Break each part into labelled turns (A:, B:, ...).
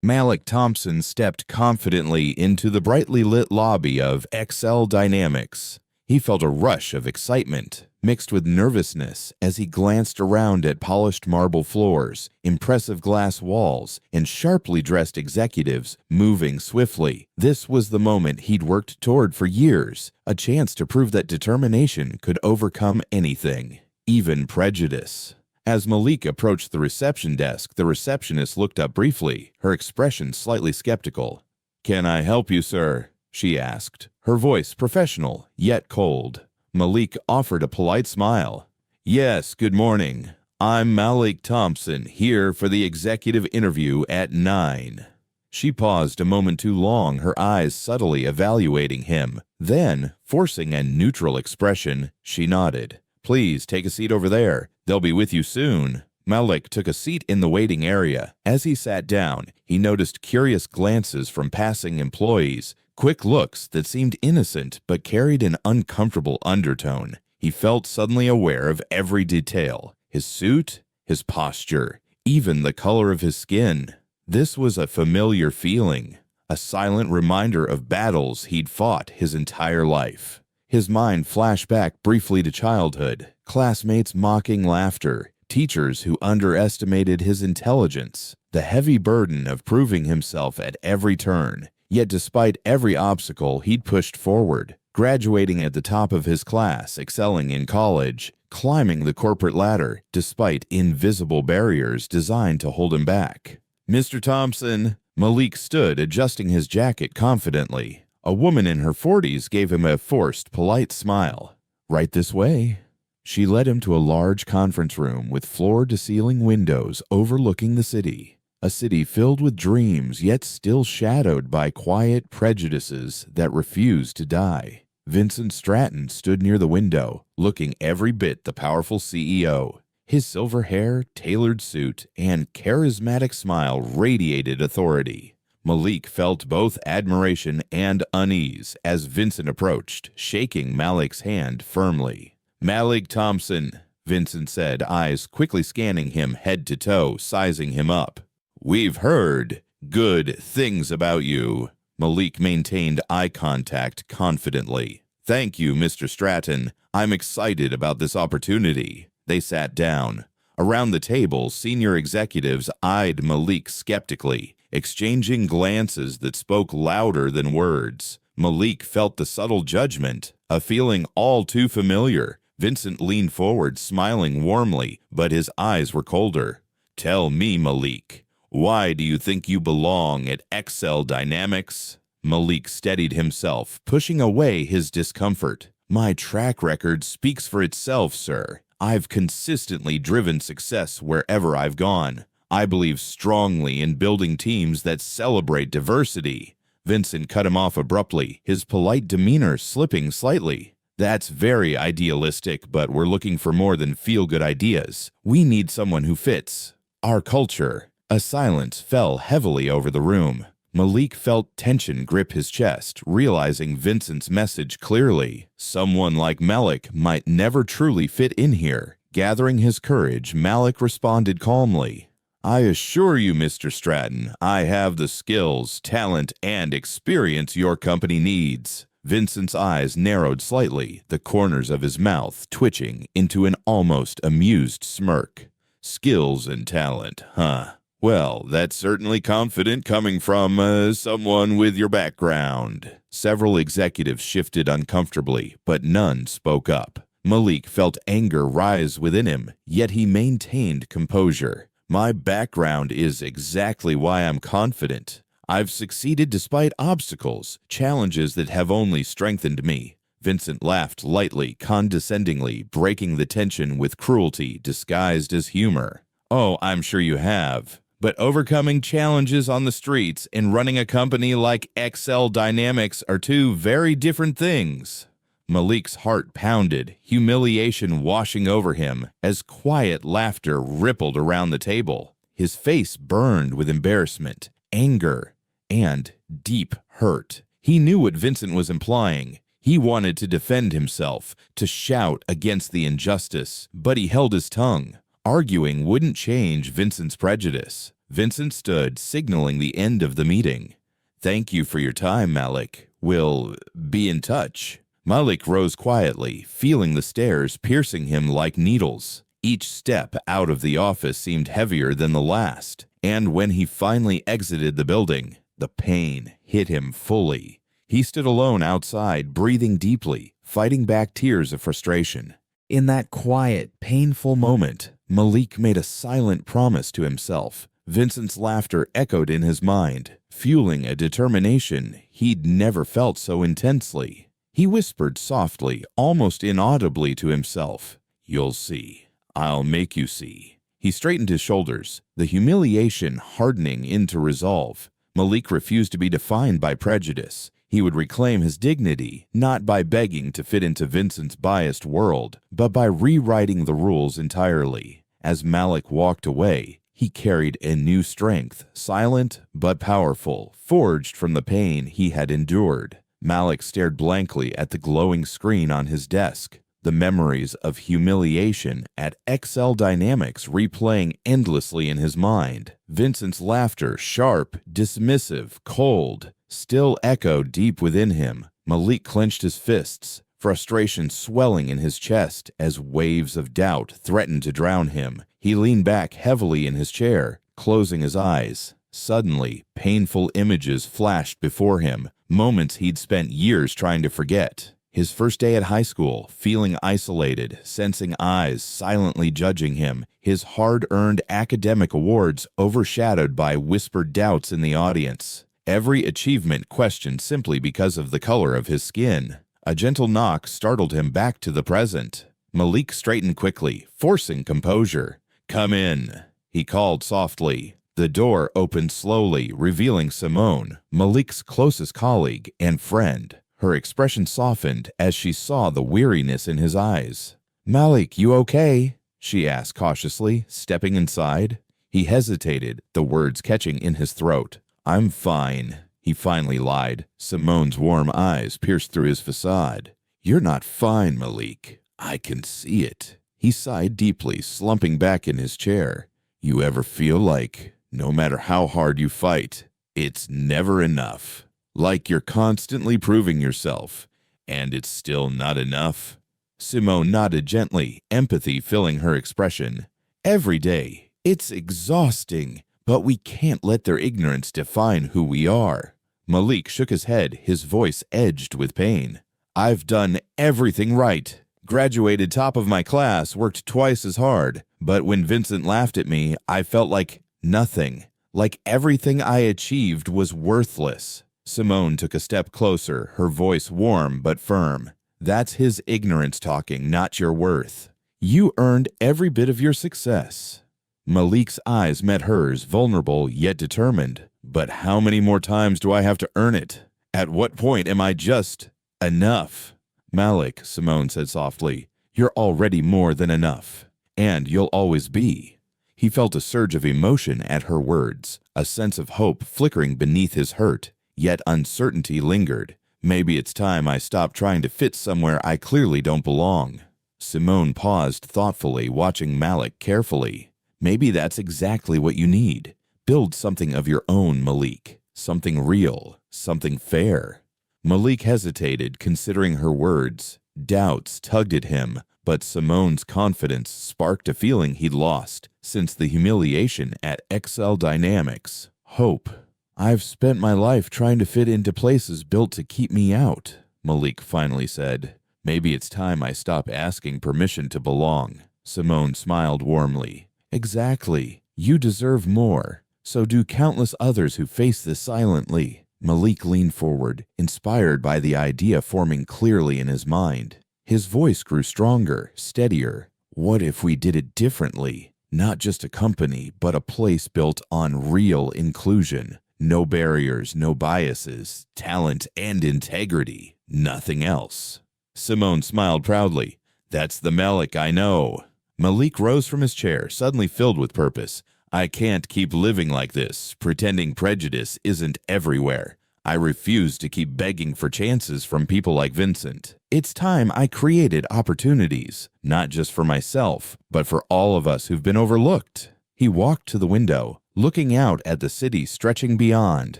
A: Malik Thompson stepped confidently into the brightly lit lobby of XL Dynamics. He felt a rush of excitement, mixed with nervousness, as he glanced around at polished marble floors, impressive glass walls, and sharply dressed executives moving swiftly. This was the moment he'd worked toward for years, a chance to prove that determination could overcome anything, even prejudice. As Malik approached the reception desk, the receptionist looked up briefly, her expression slightly skeptical. "Can I help you, sir?" she asked, her voice professional, yet cold. Malik offered a polite smile. "Yes, good morning. I'm Malik Thompson, here for the executive interview at 9. She paused a moment too long, her eyes subtly evaluating him. Then, forcing a neutral expression, she nodded. "Please take a seat over there. They'll be with you soon." Malik took a seat in the waiting area. As he sat down, he noticed curious glances from passing employees, quick looks that seemed innocent but carried an uncomfortable undertone. He felt suddenly aware of every detail: his suit, his posture, even the color of his skin. This was a familiar feeling, a silent reminder of battles he'd fought his entire life. His mind flashed back briefly to childhood, classmates' mocking laughter, teachers who underestimated his intelligence, the heavy burden of proving himself at every turn. Yet despite every obstacle, he'd pushed forward, graduating at the top of his class, excelling in college, climbing the corporate ladder, despite invisible barriers designed to hold him back. "Mr. Thompson." Malik stood, adjusting his jacket confidently. A woman in her 40s gave him a forced, polite smile. "Right this way." She led him to a large conference room with floor-to-ceiling windows overlooking the city. A city filled with dreams, yet still shadowed by quiet prejudices that refused to die. Vincent Stratton stood near the window, looking every bit the powerful CEO. His silver hair, tailored suit, and charismatic smile radiated authority. Malik felt both admiration and unease as Vincent approached, shaking Malik's hand firmly. "Malik Thompson," Vincent said, eyes quickly scanning him head to toe, sizing him up. "We've heard good things about you." Malik maintained eye contact confidently. "Thank you, Mr. Stratton. I'm excited about this opportunity." They sat down. Around the table, senior executives eyed Malik skeptically, exchanging glances that spoke louder than words. Malik felt the subtle judgment, a feeling all too familiar. Vincent leaned forward, smiling warmly, but his eyes were colder. "Tell me, Malik, why do you think you belong at XL Dynamics?" Malik steadied himself, pushing away his discomfort. "My track record speaks for itself, sir. I've consistently driven success wherever I've gone. I believe strongly in building teams that celebrate diversity." Vincent cut him off abruptly, his polite demeanor slipping slightly. "That's very idealistic, but we're looking for more than feel-good ideas. We need someone who fits our culture." A silence fell heavily over the room. Malik felt tension grip his chest, realizing Vincent's message clearly. Someone like Malik might never truly fit in here. Gathering his courage, Malik responded calmly. "I assure you, Mr. Stratton, I have the skills, talent, and experience your company needs." Vincent's eyes narrowed slightly, the corners of his mouth twitching into an almost amused smirk. "Skills and talent, huh? Well, that's certainly confident coming from someone with your background." Several executives shifted uncomfortably, but none spoke up. Malik felt anger rise within him, yet he maintained composure. "My background is exactly why I'm confident. I've succeeded despite obstacles, challenges that have only strengthened me." Vincent laughed lightly, condescendingly, breaking the tension with cruelty disguised as humor. "Oh, I'm sure you have. But overcoming challenges on the streets and running a company like XL Dynamics are two very different things." Malik's heart pounded, humiliation washing over him as quiet laughter rippled around the table. His face burned with embarrassment, anger, and deep hurt. He knew what Vincent was implying. He wanted to defend himself, to shout against the injustice, but he held his tongue. Arguing wouldn't change Vincent's prejudice. Vincent stood, signaling the end of the meeting. "Thank you for your time, Malik. We'll be in touch." Malik rose quietly, feeling the stares piercing him like needles. Each step out of the office seemed heavier than the last, and when he finally exited the building, the pain hit him fully. He stood alone outside, breathing deeply, fighting back tears of frustration. In that quiet, painful moment, Malik made a silent promise to himself. Vincent's laughter echoed in his mind, fueling a determination he'd never felt so intensely. He whispered softly, almost inaudibly to himself, "You'll see. I'll make you see." He straightened his shoulders, the humiliation hardening into resolve. Malik refused to be defined by prejudice. He would reclaim his dignity, not by begging to fit into Vincent's biased world, but by rewriting the rules entirely. As Malik walked away, he carried a new strength, silent but powerful, forged from the pain he had endured. Malik stared blankly at the glowing screen on his desk, the memories of humiliation at XL Dynamics replaying endlessly in his mind. Vincent's laughter, sharp, dismissive, cold, still echoed deep within him. Malik clenched his fists, frustration swelling in his chest as waves of doubt threatened to drown him. He leaned back heavily in his chair, closing his eyes. Suddenly, painful images flashed before him, moments he'd spent years trying to forget. His first day at high school, feeling isolated, sensing eyes silently judging him, his hard-earned academic awards overshadowed by whispered doubts in the audience. Every achievement questioned simply because of the color of his skin. A gentle knock startled him back to the present. Malik straightened quickly, forcing composure. "Come in," he called softly. The door opened slowly, revealing Simone, Malik's closest colleague and friend. Her expression softened as she saw the weariness in his eyes. "Malik, you okay?" she asked cautiously, stepping inside. He hesitated, the words catching in his throat. "I'm fine," he finally lied. Simone's warm eyes pierced through his facade. "You're not fine, Malik. I can see it." He sighed deeply, slumping back in his chair. "You ever feel like, no matter how hard you fight, it's never enough? Like you're constantly proving yourself, and it's still not enough?" Simone nodded gently, empathy filling her expression. "Every day. It's exhausting, but we can't let their ignorance define who we are." Malik shook his head, his voice edged with pain. "I've done everything right. Graduated top of my class, worked twice as hard, but when Vincent laughed at me, I felt like nothing. Like everything I achieved was worthless." Simone took a step closer, her voice warm but firm. "That's his ignorance talking, not your worth. You earned every bit of your success." Malik's eyes met hers, vulnerable yet determined. "But how many more times do I have to earn it? At what point am I just enough?" "Malik," Simone said softly, "you're already more than enough. And you'll always be." He felt a surge of emotion at her words, a sense of hope flickering beneath his hurt, yet uncertainty lingered. "Maybe it's time I stopped trying to fit somewhere I clearly don't belong." Simone paused thoughtfully, watching Malik carefully. "Maybe that's exactly what you need. Build something of your own, Malik. Something real, something fair." Malik hesitated, considering her words. Doubts tugged at him, but Simone's confidence sparked a feeling he'd lost since the humiliation at XL Dynamics. "Hope. I've spent my life trying to fit into places built to keep me out," Malik finally said. "Maybe it's time I stop asking permission to belong." Simone smiled warmly. "Exactly. You deserve more. So do countless others who face this silently." Malik leaned forward, inspired by the idea forming clearly in his mind. His voice grew stronger, steadier. "What if we did it differently? Not just a company, but a place built on real inclusion. No barriers, no biases, talent and integrity. Nothing else." Simone smiled proudly. "That's the Malik I know." Malik rose from his chair, suddenly filled with purpose. "I can't keep living like this, pretending prejudice isn't everywhere. I refuse to keep begging for chances from people like Vincent. It's time I created opportunities, not just for myself, but for all of us who've been overlooked." He walked to the window, looking out at the city stretching beyond,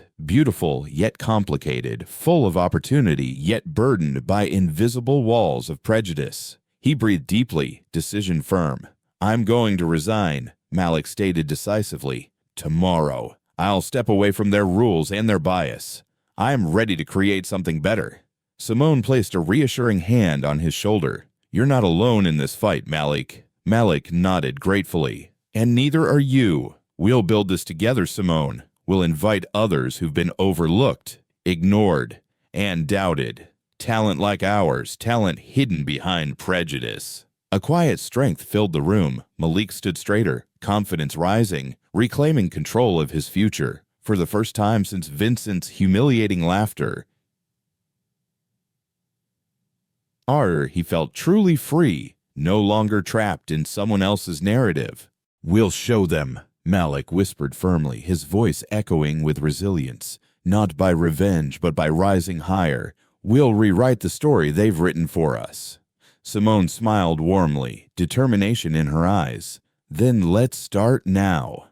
A: beautiful yet complicated, full of opportunity yet burdened by invisible walls of prejudice. He breathed deeply, decision firm. "I'm going to resign," Malik stated decisively. "Tomorrow. I'll step away from their rules and their bias. I'm ready to create something better." Simone placed a reassuring hand on his shoulder. "You're not alone in this fight, Malik." Malik nodded gratefully. "And neither are you. We'll build this together, Simone. We'll invite others who've been overlooked, ignored, and doubted. Talent like ours, talent hidden behind prejudice." A quiet strength filled the room. Malik stood straighter, confidence rising, reclaiming control of his future. For the first time since Vincent's humiliating laughter, he felt truly free, no longer trapped in someone else's narrative. "We'll show them," Malik whispered firmly, his voice echoing with resilience. "Not by revenge, but by rising higher. We'll rewrite the story they've written for us." Simone smiled warmly, determination in her eyes. "Then let's start now."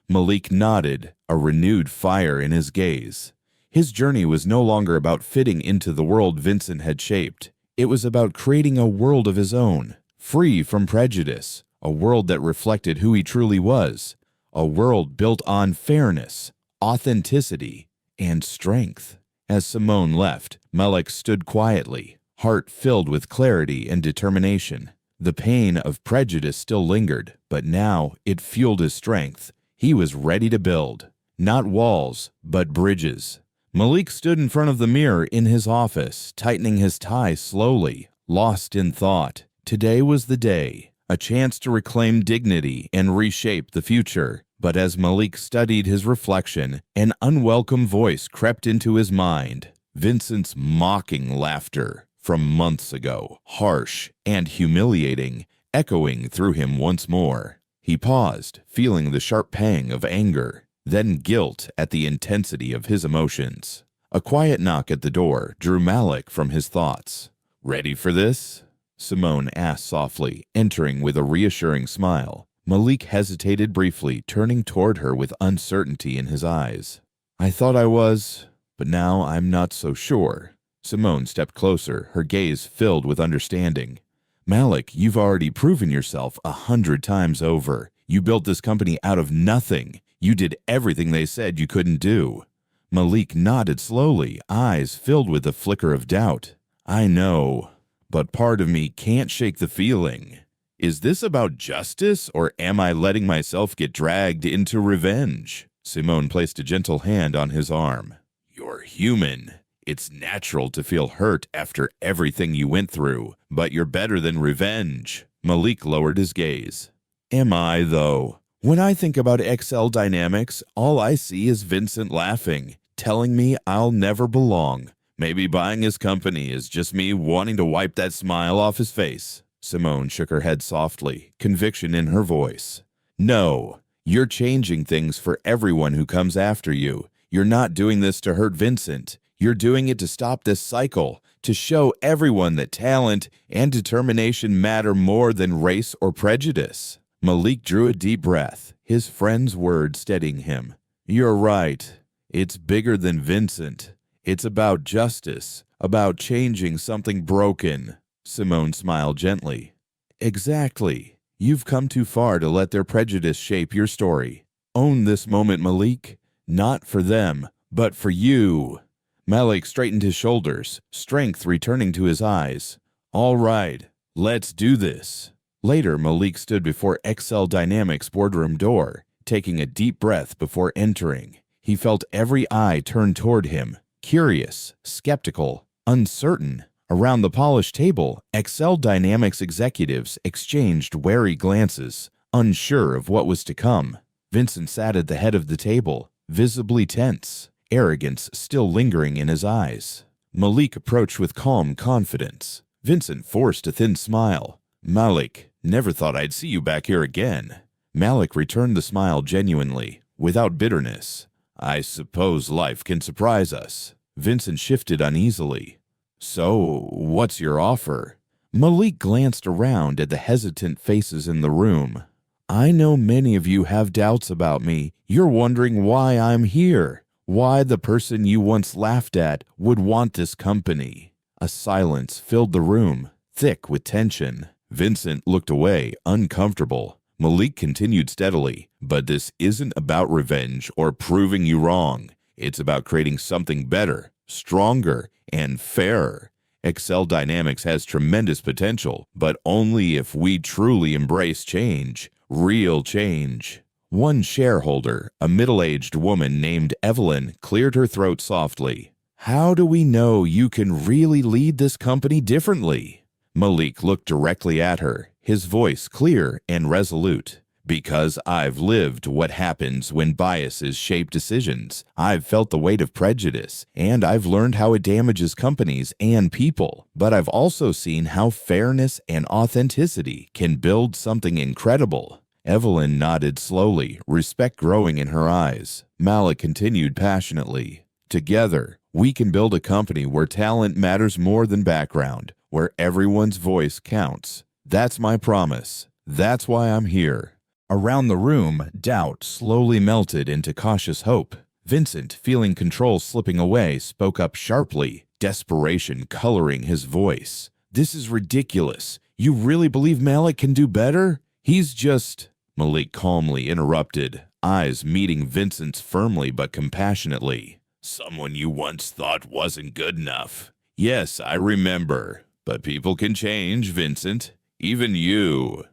A: Malik nodded, a renewed fire in his gaze. His journey was no longer about fitting into the world Vincent had shaped. It was about creating a world of his own, free from prejudice, a world that reflected who he truly was, a world built on fairness, authenticity, and strength. As Simone left, Malik stood quietly, heart filled with clarity and determination. The pain of prejudice still lingered, but now it fueled his strength. He was ready to build, not walls, but bridges. Malik stood in front of the mirror in his office, tightening his tie slowly, lost in thought. Today was the day, a chance to reclaim dignity and reshape the future. But as Malik studied his reflection, an unwelcome voice crept into his mind. Vincent's mocking laughter from months ago, harsh and humiliating, echoing through him once more. He paused, feeling the sharp pang of anger, then guilt at the intensity of his emotions. A quiet knock at the door drew Malik from his thoughts. "Ready for this?" Simone asked softly, entering with a reassuring smile. Malik hesitated briefly, turning toward her with uncertainty in his eyes. "I thought I was, but now I'm not so sure." Simone stepped closer, her gaze filled with understanding. "Malik, you've already proven yourself 100 times over. You built this company out of nothing. You did everything they said you couldn't do." Malik nodded slowly, eyes filled with a flicker of doubt. "I know, but part of me can't shake the feeling. Is this about justice, or am I letting myself get dragged into revenge?" Simone placed a gentle hand on his arm. "You're human. It's natural to feel hurt after everything you went through, but you're better than revenge." Malik lowered his gaze. "Am I, though? When I think about XL Dynamics, all I see is Vincent laughing, telling me I'll never belong. Maybe buying his company is just me wanting to wipe that smile off his face." Simone shook her head softly, conviction in her voice. "No, you're changing things for everyone who comes after you. You're not doing this to hurt Vincent. You're doing it to stop this cycle, to show everyone that talent and determination matter more than race or prejudice." Malik drew a deep breath, his friend's words steadying him. "You're right. It's bigger than Vincent. It's about justice, about changing something broken." Simone smiled gently. "Exactly. You've come too far to let their prejudice shape your story. Own this moment, Malik. Not for them, but for you." Malik straightened his shoulders, strength returning to his eyes. "All right, let's do this." Later, Malik stood before XL Dynamics' boardroom door, taking a deep breath before entering. He felt every eye turned toward him, curious, skeptical, uncertain. Around the polished table, XL Dynamics executives exchanged wary glances, unsure of what was to come. Vincent sat at the head of the table, visibly tense, arrogance still lingering in his eyes. Malik approached with calm confidence. Vincent forced a thin smile. "Malik, never thought I'd see you back here again." Malik returned the smile genuinely, without bitterness. "I suppose life can surprise us." Vincent shifted uneasily. "So, what's your offer?" Malik glanced around at the hesitant faces in the room. I know many of you have doubts about me. You're wondering why I'm here, why the person you once laughed at would want this company." A silence filled the room, thick with tension. Vincent looked away, uncomfortable. Malik continued steadily, "But this isn't about revenge or proving you wrong. It's about creating something better, stronger, and fairer. Excel Dynamics has tremendous potential, but only if we truly embrace change, real change." One shareholder, a middle-aged woman named Evelyn, cleared her throat softly. "How do we know you can really lead this company differently?" Malik looked directly at her, his voice clear and resolute. "Because I've lived what happens when biases shape decisions. I've felt the weight of prejudice, and I've learned how it damages companies and people. But I've also seen how fairness and authenticity can build something incredible." Evelyn nodded slowly, respect growing in her eyes. Malik continued passionately. "Together, we can build a company where talent matters more than background, where everyone's voice counts. That's my promise. That's why I'm here." Around the room, doubt slowly melted into cautious hope. Vincent, feeling control slipping away, spoke up sharply, desperation coloring his voice. "This is ridiculous. You really believe Malik can do better? He's just—" Malik calmly interrupted, eyes meeting Vincent's firmly but compassionately. "Someone you once thought wasn't good enough. Yes, I remember. But people can change, Vincent. Even you."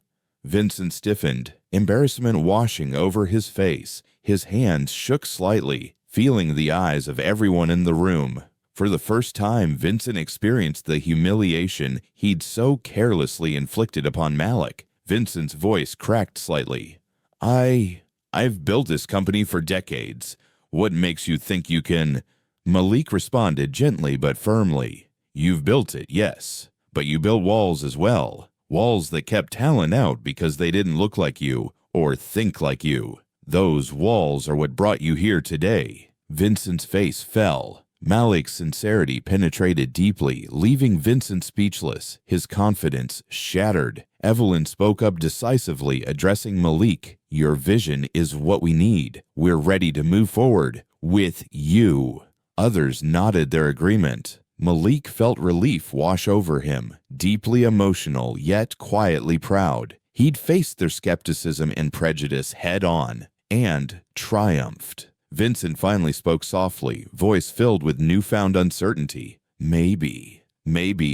A: Vincent stiffened, embarrassment washing over his face. His hands shook slightly, feeling the eyes of everyone in the room. For the first time, Vincent experienced the humiliation he'd so carelessly inflicted upon Malik. Vincent's voice cracked slightly. I've built this company for decades. What makes you think you can—" Malik responded gently but firmly. "You've built it, yes. But you built walls as well. Walls that kept talent out because they didn't look like you or think like you. Those walls are what brought you here today." Vincent's face fell. Malik's sincerity penetrated deeply, leaving Vincent speechless, his confidence shattered. Evelyn spoke up decisively, addressing Malik. "Your vision is what we need. We're ready to move forward with you." Others nodded their agreement. Malik felt relief wash over him, deeply emotional yet quietly proud. He'd faced their skepticism and prejudice head-on, and triumphed. Vincent finally spoke softly, voice filled with newfound uncertainty. Maybe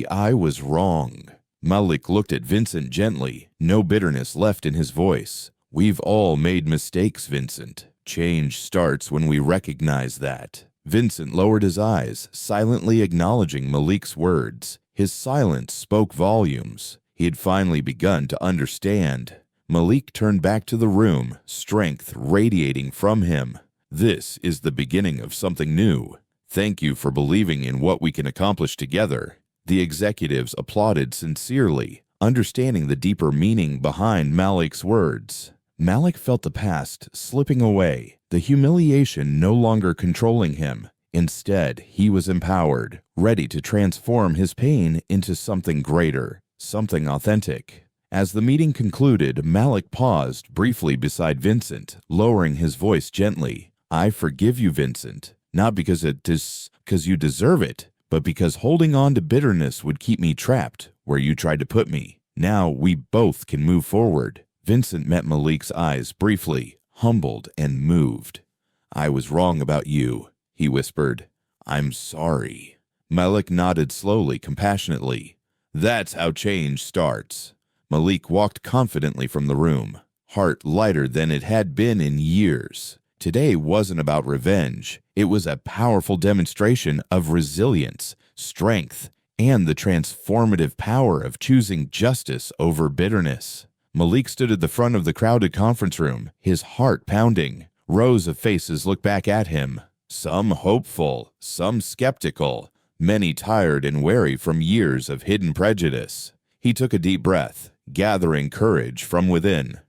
A: I was wrong." Malik looked at Vincent gently, no bitterness left in his voice. "We've all made mistakes, Vincent. Change starts when we recognize that." Vincent lowered his eyes, silently acknowledging Malik's words. His silence spoke volumes. He had finally begun to understand. Malik turned back to the room, strength radiating from him. "This is the beginning of something new. Thank you for believing in what we can accomplish together." The executives applauded sincerely, understanding the deeper meaning behind Malik's words. Malik felt the past slipping away, the humiliation no longer controlling him. Instead, he was empowered, ready to transform his pain into something greater, something authentic. As the meeting concluded, Malik paused briefly beside Vincent, lowering his voice gently. "I forgive you, Vincent, not because you deserve it, but because holding on to bitterness would keep me trapped where you tried to put me. Now we both can move forward." Vincent met Malik's eyes briefly, humbled and moved. "I was wrong about you," he whispered. "I'm sorry." Malik nodded slowly, compassionately. "That's how change starts." Malik walked confidently from the room, heart lighter than it had been in years. Today wasn't about revenge. It was a powerful demonstration of resilience, strength, and the transformative power of choosing justice over bitterness. Malik stood at the front of the crowded conference room, his heart pounding. Rows of faces looked back at him, some hopeful, some skeptical, many tired and weary from years of hidden prejudice. He took a deep breath, gathering courage from within.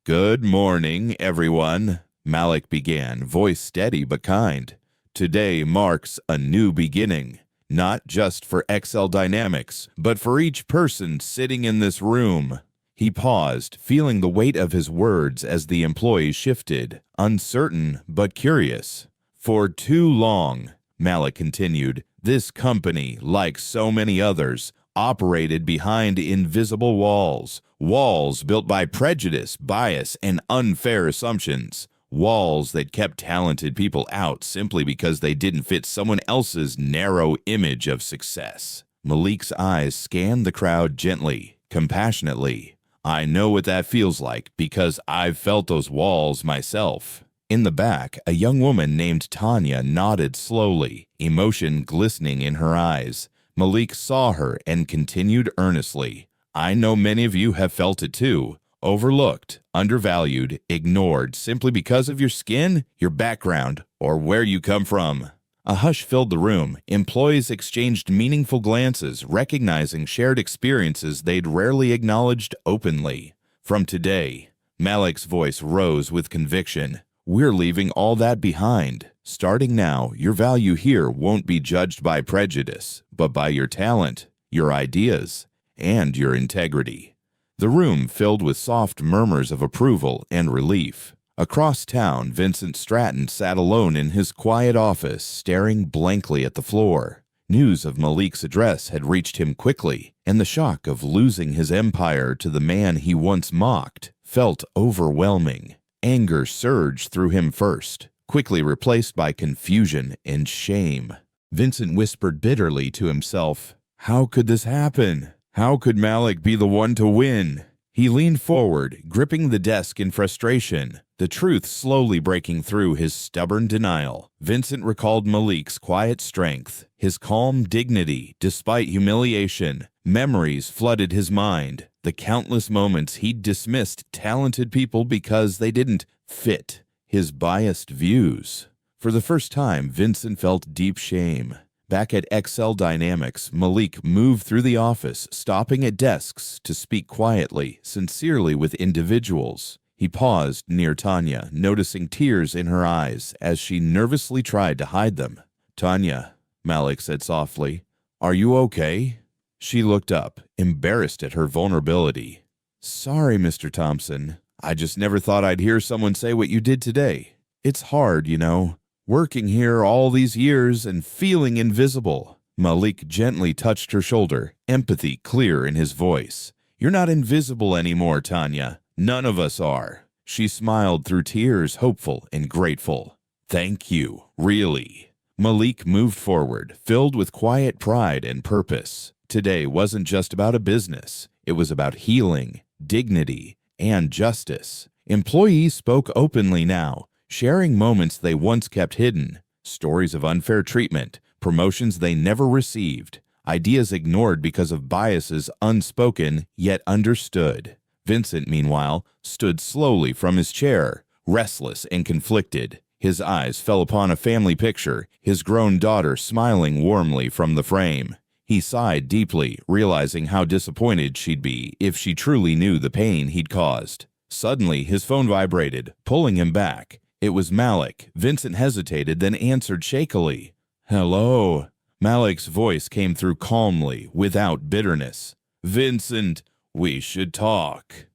A: "Good morning, everyone," Malik began, voice steady but kind. "Today marks a new beginning, not just for XL Dynamics, but for each person sitting in this room." He paused, feeling the weight of his words as the employee shifted, uncertain but curious. For too long, Malik continued, this company, like so many others, operated behind invisible walls. Walls built by prejudice, bias, and unfair assumptions. Walls that kept talented people out simply because they didn't fit someone else's narrow image of success. Malik's eyes scanned the crowd gently, compassionately. I know what that feels like because I've felt those walls myself. In the back, a young woman named Tanya nodded slowly, emotion glistening in her eyes. Malik saw her and continued earnestly. I know many of you have felt it too. Overlooked, undervalued, ignored simply because of your skin, your background, or where you come from. A hush filled the room. Employees exchanged meaningful glances, recognizing shared experiences they'd rarely acknowledged openly. From today, Malik's voice rose with conviction. We're leaving all that behind. Starting now, your value here won't be judged by prejudice, but by your talent, your ideas, and your integrity. The room filled with soft murmurs of approval and relief. Across town, Vincent Stratton sat alone in his quiet office, staring blankly at the floor. News of Malik's address had reached him quickly, and the shock of losing his empire to the man he once mocked felt overwhelming. Anger surged through him first, quickly replaced by confusion and shame. Vincent whispered bitterly to himself, "How could this happen? How could Malik be the one to win?" He leaned forward, gripping the desk in frustration, the truth slowly breaking through his stubborn denial. Vincent recalled Malik's quiet strength, his calm dignity despite humiliation. Memories flooded his mind, the countless moments he'd dismissed talented people because they didn't fit his biased views. For the first time, Vincent felt deep shame. Back at XL Dynamics, Malik moved through the office, stopping at desks to speak quietly, sincerely with individuals. He paused near Tanya, noticing tears in her eyes as she nervously tried to hide them. "Tanya," Malik said softly, "are you okay?" She looked up, embarrassed at her vulnerability. "Sorry, Mr. Thompson. I just never thought I'd hear someone say what you did today. It's hard, you know. Working here all these years and feeling invisible." Malik gently touched her shoulder, empathy clear in his voice. "You're not invisible anymore, Tanya. None of us are." She smiled through tears, hopeful and grateful. "Thank you, really." Malik moved forward, filled with quiet pride and purpose. Today wasn't just about a business. It was about healing, dignity, and justice. Employees spoke openly now, sharing moments they once kept hidden, stories of unfair treatment, promotions they never received, ideas ignored because of biases unspoken yet understood. Vincent, meanwhile, stood slowly from his chair, restless and conflicted. His eyes fell upon a family picture, his grown daughter smiling warmly from the frame. He sighed deeply, realizing how disappointed she'd be if she truly knew the pain he'd caused. Suddenly, his phone vibrated, pulling him back. It was Malik. Vincent hesitated, then answered shakily. "Hello." Malik's voice came through calmly, without bitterness. "Vincent, we should talk."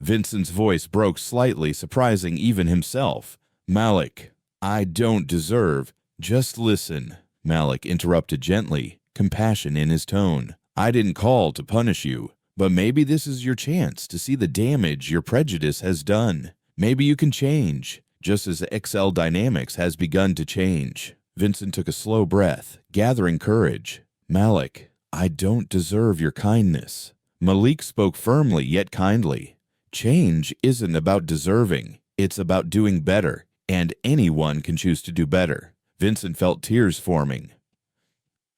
A: Vincent's voice broke slightly, surprising even himself. "Malik, I don't deserve." "Just listen," Malik interrupted gently, compassion in his tone. "I didn't call to punish you, but maybe this is your chance to see the damage your prejudice has done. Maybe you can change, just as XL Dynamics has begun to change." Vincent took a slow breath, gathering courage. "Malik, I don't deserve your kindness." Malik spoke firmly yet kindly. "Change isn't about deserving. It's about doing better, and anyone can choose to do better." Vincent felt tears forming.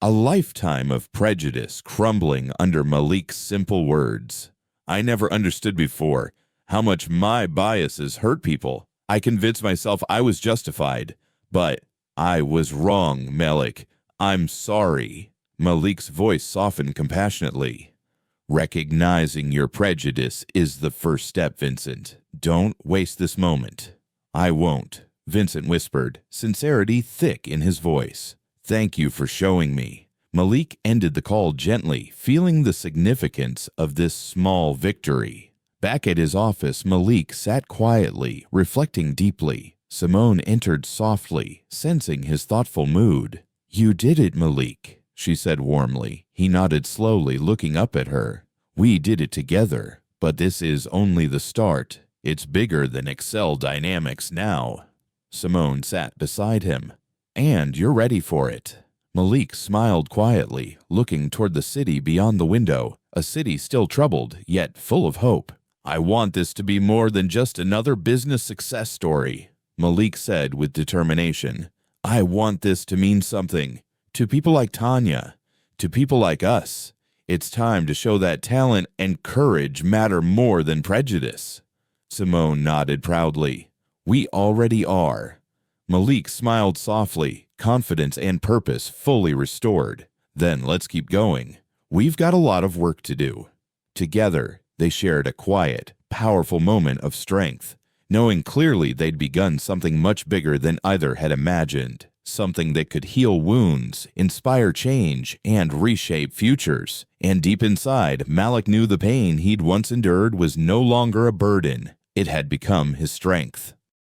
A: A lifetime of prejudice crumbling under Malik's simple words. "I never understood before how much my biases hurt people. I convinced myself I was justified, but I was wrong, Malik. I'm sorry." Malik's voice softened compassionately. "Recognizing your prejudice is the first step, Vincent. Don't waste this moment." "I won't," Vincent whispered, sincerity thick in his voice. "Thank you for showing me." Malik ended the call gently, feeling the significance of this small victory. Back at his office, Malik sat quietly, reflecting deeply. Simone entered softly, sensing his thoughtful mood. "You did it, Malik," she said warmly. He nodded slowly, looking up at her. "We did it together, but this is only the start. It's bigger than Excel Dynamics now." Simone sat beside him. "And you're ready for it." Malik smiled quietly, looking toward the city beyond the window, a city still troubled, yet full of hope. "I want this to be more than just another business success story," Malik said with determination. "I want this to mean something. To people like Tanya. To people like us. It's time to show that talent and courage matter more than prejudice." Simone nodded proudly. "We already are." Malik smiled softly, confidence and purpose fully restored. "Then let's keep going. We've got a lot of work to do." Together, they shared a quiet, powerful moment of strength, knowing clearly they'd begun something much bigger than either had imagined, something that could heal wounds, inspire change, and reshape futures. And deep inside, Malik knew the pain he'd once endured was no longer a burden. It had become his strength.